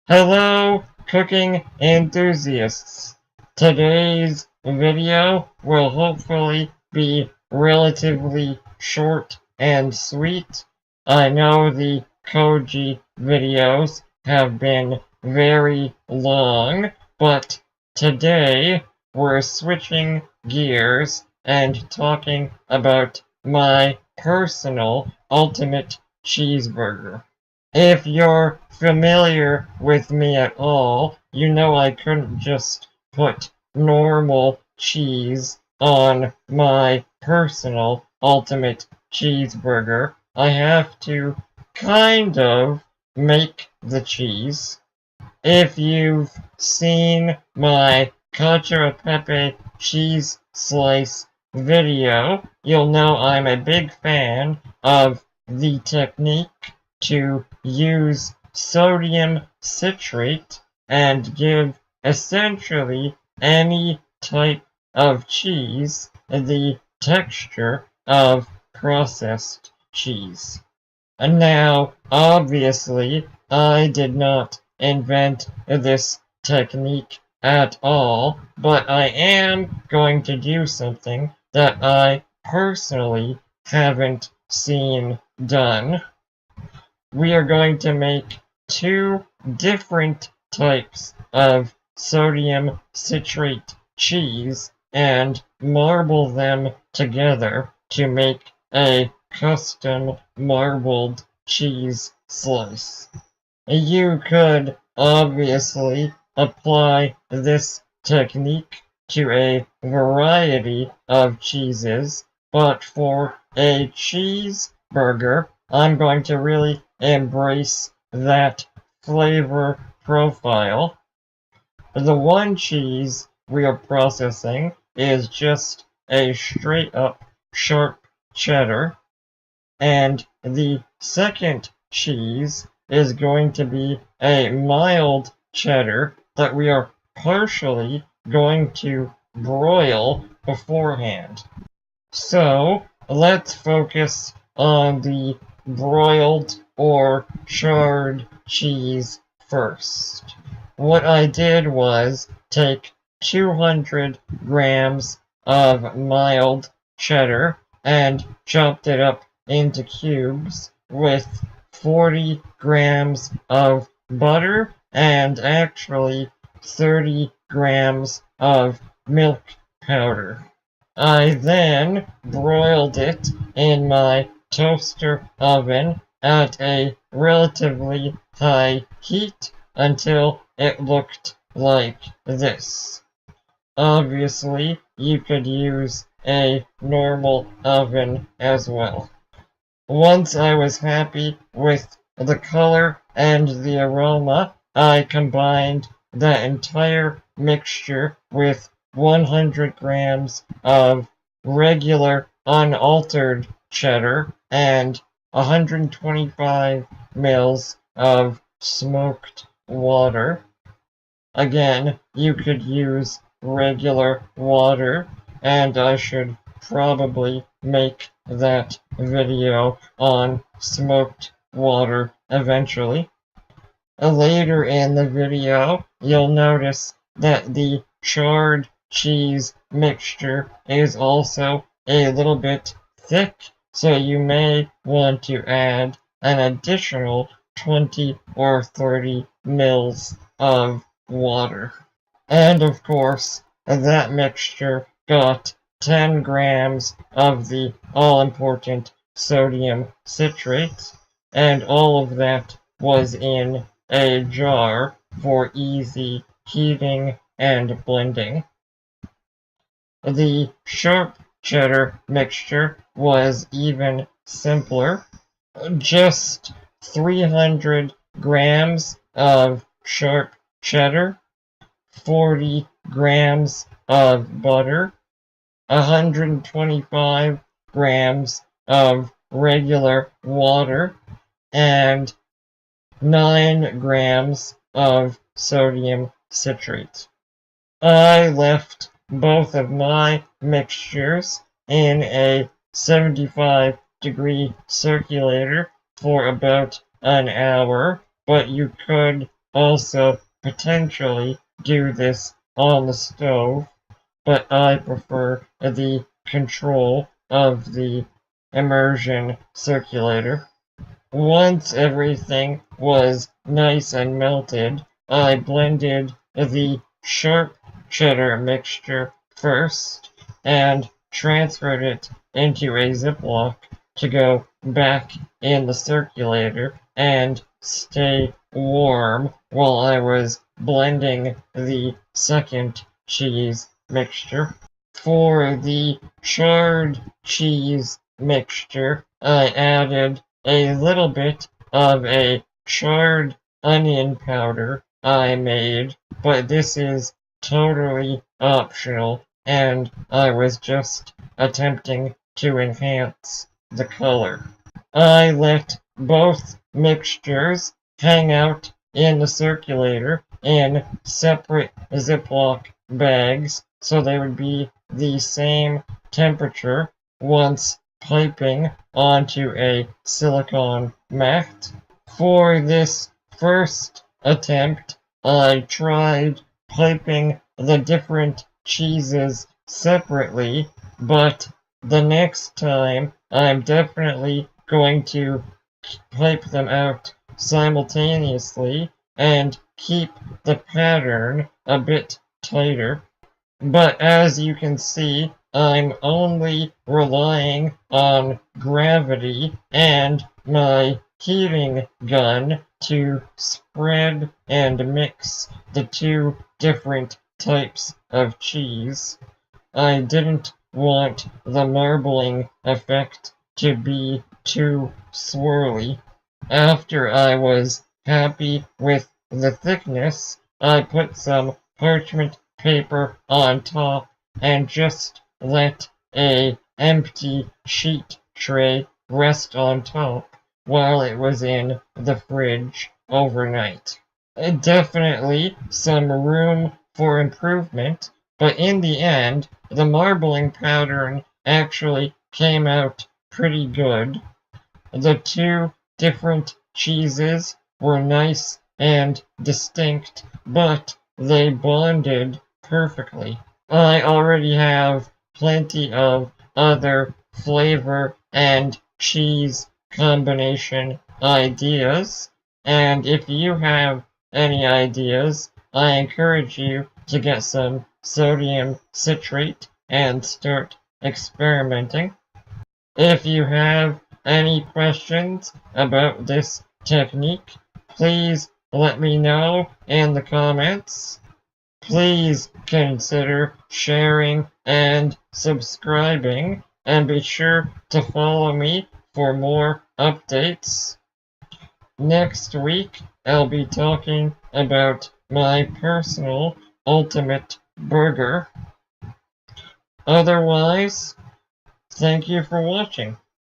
Hello, cooking enthusiasts. Today's video will hopefully be relatively short and sweet. I know the Koji videos have been very long, but today we're switching gears and talking about my personal ultimate cheeseburger. If you're familiar with me at all, you know I couldn't just put normal cheese on my personal ultimate cheeseburger. I have to kind of make the cheese. If you've seen my cacio e pepe cheese slice video, you'll know I'm a big fan of the technique to use sodium citrate and give essentially any type of cheese the texture of processed cheese. And now, obviously, I did not invent this technique at all, but I am going to do something that I personally haven't seen done. We are going to make two different types of sodium citrate cheese and marble them together to make a custom marbled cheese slice. You could obviously apply this technique to a variety of cheeses, but for a cheeseburger, I'm going to really embrace that flavor profile. The one cheese we are processing is just a straight up sharp cheddar, and the second cheese is going to be a mild cheddar that we are partially going to broil beforehand. So let's focus on the broiled or charred cheese first. What I did was take 200 grams of mild cheddar and chopped it up into cubes with 40 grams of butter and actually 30 grams of milk powder. I then broiled it in my toaster oven at a relatively high heat until it looked like this. Obviously, you could use a normal oven as well. Once I was happy with the color and the aroma, I combined the entire mixture with 100 grams of regular unaltered cheddar and 125 mils of smoked water. Again, you could use regular water, and I should probably make that video on smoked water eventually. Later in the video, you'll notice that the charred cheese mixture is also a little bit thick, so you may want to add an additional 20 or 30 mils of water. And of course, that mixture got 10 grams of the all-important sodium citrate, and all of that was in a jar for easy heating and blending. The sharp cheddar mixture was even simpler. Just 300 grams of sharp cheddar, 40 grams of butter, 125 grams of regular water, and 9 grams of sodium citrate. I left both of my mixtures in a 75-degree circulator for about an hour, but you could also potentially do this on the stove, but I prefer the control of the immersion circulator. Once everything was nice and melted, I blended the sharp cheddar mixture first and transferred it into a Ziploc to go back in the circulator and stay warm while I was blending the second cheese mixture. For the charred cheese mixture, I added a little bit of a charred onion powder I made, but this is totally optional, and I was just attempting to enhance the color. I let both mixtures hang out in the circulator in separate Ziploc bags so they would be the same temperature once piping onto a silicone mat. For this first attempt, I tried piping the different cheeses separately, but the next time I'm definitely going to pipe them out simultaneously and keep the pattern a bit tighter. But as you can see, I'm only relying on gravity and my heating gun to spread and mix the two different types of cheese. I didn't want the marbling effect to be too swirly. After I was happy with the thickness, I put some parchment paper on top and just let a empty sheet tray rest on top while it was in the fridge overnight. Definitely some room for improvement, but in the end, the marbling pattern actually came out pretty good. The two different cheeses were nice and distinct, but they bonded perfectly. I already have plenty of other flavor and cheese combination ideas, and if you have any ideas, I encourage you to get some sodium citrate and start experimenting. If you have any questions about this technique, please let me know in the comments. Please consider sharing and subscribing, and be sure to follow me for more updates. Next week, I'll be talking about my personal ultimate burger. Otherwise, thank you for watching.